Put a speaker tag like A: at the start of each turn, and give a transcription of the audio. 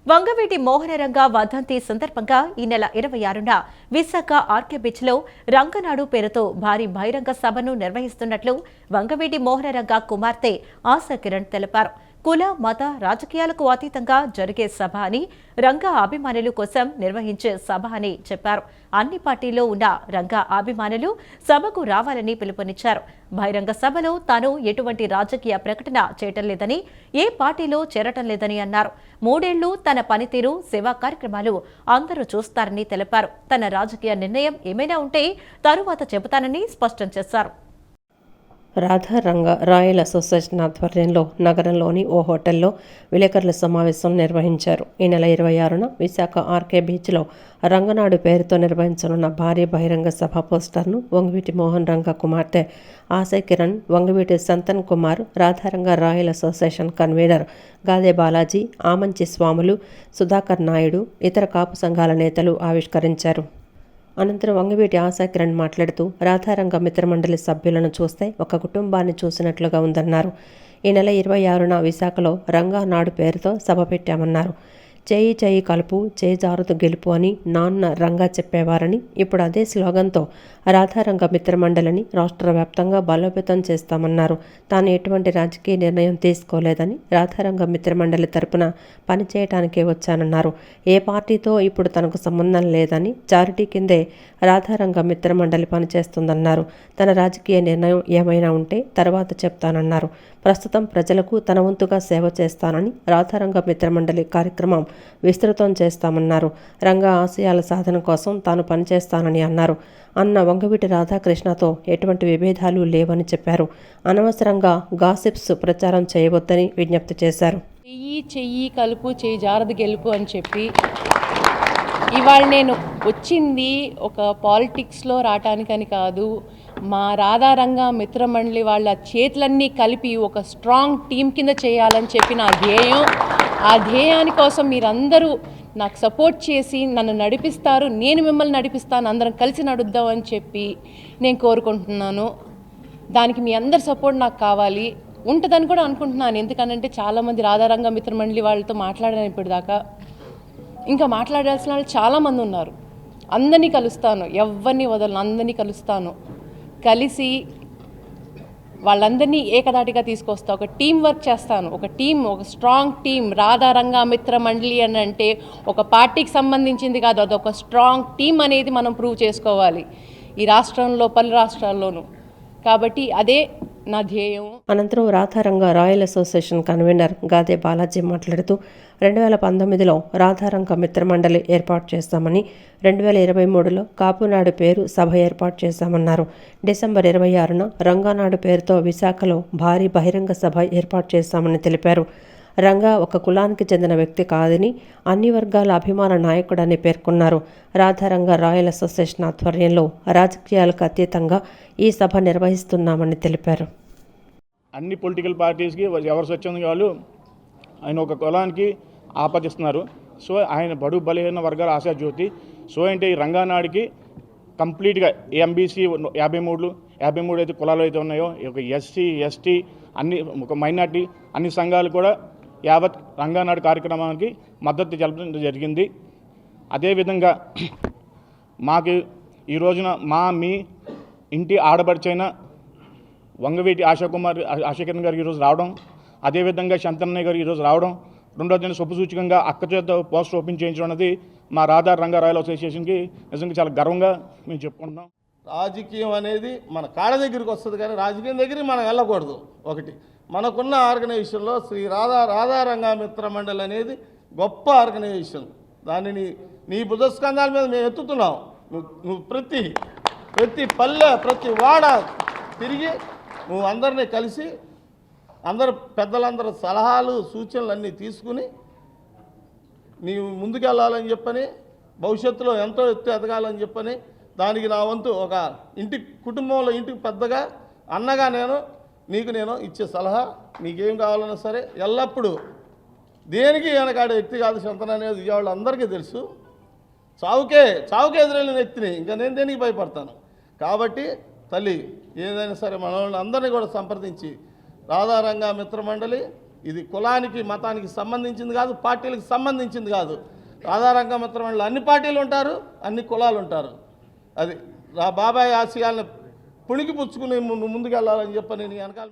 A: వంగవీటి మోహనరంగ వర్ధంతి సందర్భంగా ఈ నెల 26న విశాఖ ఆర్కే బీచ్లో రంగనాడు పేరుతో భారీ బహిరంగ సభను నిర్వహిస్తున్నట్లు వంగవీటి మోహనరంగ కుమార్తె ఆశా కిరణ్ తెలిపారు. కుల మత రాజకీయాలకు అతీతంగా జరిగే సభ అని, రంగా అభిమానుల కోసం నిర్వహించే సభ అని చెప్పారు. అన్ని పార్టీల్లో ఉన్న రంగా అభిమానులు సభకు రావాలని పిలుపునిచ్చారు. బహిరంగ సభలో తాను ఎటువంటి రాజకీయ ప్రకటన చేయటం లేదని, ఏ పార్టీలో చేరటం లేదని అన్నారు. 3 ఏళ్లు తన పనితీరు, సేవా కార్యక్రమాలు అందరూ చూస్తారని తెలిపారు. తన రాజకీయ నిర్ణయం ఏమైనా ఉంటే తరువాత చెబుతానని స్పష్టం చేశారు.
B: రాధారంగ రాయల్ అసోసియేషన్ ఆధ్వర్యంలో నగరంలోని ఓ హోటల్లో విలేకరుల సమావేశం నిర్వహించారు. ఈ నెల 26న విశాఖ ఆర్కే బీచ్లో రంగనాడు పేరుతో నిర్వహించనున్న భారీ బహిరంగ సభ పోస్టర్ను వంగవీటి మోహన్ రంగ కుమార్తె ASHA Kiran, Vangaveeti Santhan Kumar, Radharanga royal association convener Gade Balaji, Amanchi స్వాములు, సుధాకర్ నాయుడు, ఇతర కాపు సంఘాల నేతలు ఆవిష్కరించారు. అనంతరం వంగవీటి ఆశా కిరణ్ మాట్లాడుతూ రాధారంగ మిత్రమండలి సభ్యులను చూస్తే ఒక కుటుంబాన్ని చూసినట్లుగా ఉందన్నారు. ఈ నెల 26న విశాఖలో రంగా నాడు పేరుతో సభ పెట్టామన్నారు. చేయి చేయి కలుపు, చేయి జారుతు గెలుపు అని నాన్న రంగా చెప్పేవారని, ఇప్పుడు అదే స్లోగన్తో రాధారంగ మిత్రమండలిని రాష్ట్ర వ్యాప్తంగా బలోపేతం చేస్తామన్నారు. తాను ఎటువంటి రాజకీయ నిర్ణయం తీసుకోలేదని, రాధారంగ మిత్రమండలి తరపున పనిచేయటానికే వచ్చానన్నారు. ఏ పార్టీతో ఇప్పుడు తనకు సంబంధం లేదని, చారిటీ కిందే రాధారంగ మిత్రమండలి పనిచేస్తుందన్నారు. తన రాజకీయ నిర్ణయం ఏమైనా ఉంటే తర్వాత చెప్తానన్నారు. ప్రస్తుతం ప్రజలకు తన వంతుగా సేవ చేస్తానని, రాధారంగ మిత్రమండలి కార్యక్రమం విస్తృతం చేస్తామన్నారు. రంగా ఆశయాల సాధన కోసం తాను పనిచేస్తానని అన్నారు. అన్న వంగవీటి రాధాకృష్ణతో ఎటువంటి విభేదాలు లేవని చెప్పారు. అనవసరంగా గాసిప్స్ ప్రచారం చేయవద్దని విజ్ఞప్తి చేశారు.
C: చెయ్యి చెయ్యి కలుపు, చేయి జారదు గెలుపు అని చెప్పి ఇవాళ నేను వచ్చింది ఒక పాలిటిక్స్లో రావటానికని కాదు. మా రాధారంగ మిత్రమండలి వాళ్ళ చేతులన్నీ కలిపి ఒక స్ట్రాంగ్ టీం కింద చేయాలని చెప్పి నా ధ్యేయం. ఆ ధ్యేయాని కోసం మీరందరూ నాకు సపోర్ట్ చేసి నన్ను నడిపిస్తారు, నేను మిమ్మల్ని నడిపిస్తాను, అందరం కలిసి నడుద్దామని చెప్పి నేను కోరుకుంటున్నాను. దానికి మీ అందరి సపోర్ట్ నాకు కావాలి, ఉంటుందని కూడా అనుకుంటున్నాను. ఎందుకనంటే చాలామంది రాధారంగ మిత్రమండలి వాళ్ళతో మాట్లాడాను ఇప్పటిదాకా. ఇంకా మాట్లాడాల్సిన వాళ్ళు చాలామంది ఉన్నారు. అందరినీ కలుస్తాను, ఎవరిని వదలను, అందరినీ కలుస్తాను. కలిసి వాళ్ళందరినీ ఏకదాటిగా తీసుకొస్తా, ఒక టీం వర్క్ చేస్తాను. ఒక టీం, ఒక స్ట్రాంగ్ టీం. రాధారంగ మిత్రమండలి అని అంటే ఒక పార్టీకి సంబంధించింది కాదు, అదొక స్ట్రాంగ్ టీం అనేది మనం ప్రూవ్ చేసుకోవాలి ఈ రాష్ట్రంలో, పలు రాష్ట్రాల్లోనూ. కాబట్టి అదే నా ధ్యేయం.
B: అనంతరం Radharanga royal association convener Gade Balaji మాట్లాడుతూ 2019లో రాధారంగ మిత్రమండలి ఏర్పాటు చేస్తామని, 2023లో కాపునాడు పేరు సభ ఏర్పాటు చేశామన్నారు. డిసెంబర్ 26న రంగానాడు పేరుతో విశాఖలో భారీ బహిరంగ సభ ఏర్పాటు చేశామని తెలిపారు. రంగా ఒక కులానికి చెందిన వ్యక్తి కాదని, అన్ని వర్గాల అభిమాన నాయకుడని పేర్కొన్నారు. రాధారంగ రాయల్ అసోసియేషన్ ఆధ్వర్యంలో రాజకీయాలకు అతీతంగా ఈ సభ నిర్వహిస్తున్నామని తెలిపారు.
D: అన్ని పొలిటికల్ పార్టీస్కి ఎవరు స్వచ్ఛందంగా వాళ్ళు ఆయన ఒక కులానికి ఆపాదిస్తున్నారు. సో ఆయన బడుగు బలహీన వర్గాల ఆశాజ్యోతి. సో అంటే ఈ రంగానాడికి కంప్లీట్గా ఎంబీసీ 53 అయితే కులాలు అయితే ఉన్నాయో, ఒక ఎస్సీ ఎస్టీ అన్ని, ఒక మైనార్టీ అన్ని సంఘాలు కూడా యావత్ రంగానాడు కార్యక్రమానికి మద్దతు తెలపడం జరిగింది. అదేవిధంగా మాకు ఈ రోజున మీ ఇంటి ఆడబడిచైన వంగవీటి ఆశాకిరణ్ గారు ఈరోజు రావడం, అదేవిధంగా శంతన్నయ్య గారు ఈరోజు రావడం, రెండో దిన శుభసూచకంగా అక్క చేత పోస్టర్ ఓపెన్ చేయించడం అనేది మా రాధారంగ రాయల్ అసోసియేషన్కి నిజంగా చాలా గర్వంగా మేము చెప్పుకుంటున్నాం.
E: రాజకీయం అనేది మన కాళ్ళ దగ్గరికి వస్తుంది, కానీ రాజకీయం దగ్గరికి మనం వెళ్ళకూడదు. ఒకటి మనకున్న ఆర్గనైజేషన్లో శ్రీ రాధారంగ మిత్రమండలి అనేది గొప్ప ఆర్గనైజేషన్. దానిని నీ బుధస్కంధాల మీద మేము ఎత్తుతున్నాం. నువ్వు ప్రతి పల్లె, ప్రతి వాడ తిరిగి నువ్వు అందరినీ కలిసి, అందరు పెద్దలందరూ సలహాలు సూచనలు అన్నీ తీసుకుని నీవు ముందుకెళ్ళాలని చెప్పని, భవిష్యత్తులో ఎంతో ఎత్తు ఎదగాలని చెప్పని, దానికి నా వంతు ఒక కుటుంబంలో ఇంటికి పెద్దగా అన్నగా నేను ఇచ్చే సలహా, నీకేం కావాలన్నా సరే ఎల్లప్పుడూ దేనికి వెనకాడే వ్యక్తి కాదు శంతన అనేది వాళ్ళందరికీ తెలుసు. చావుకే ఎదురెళ్ళిన వ్యక్తిని ఇంకా నేను దేనికి భయపడతాను. కాబట్టి తల్లి ఏదైనా సరే మన వాళ్ళని అందరినీ కూడా సంప్రదించి రాధారంగ మిత్రమండలి ఇది కులానికి మతానికి సంబంధించింది కాదు, పార్టీలకు సంబంధించింది కాదు. రాధారంగ మిత్రమండలి అన్ని పార్టీలు ఉంటారు, అన్ని కులాలు ఉంటారు. అది బాబాయ్ ఆశయాలను పుణికి పుచ్చుకుని ముందుకెళ్ళాలని చెప్పని నేను వెనకాల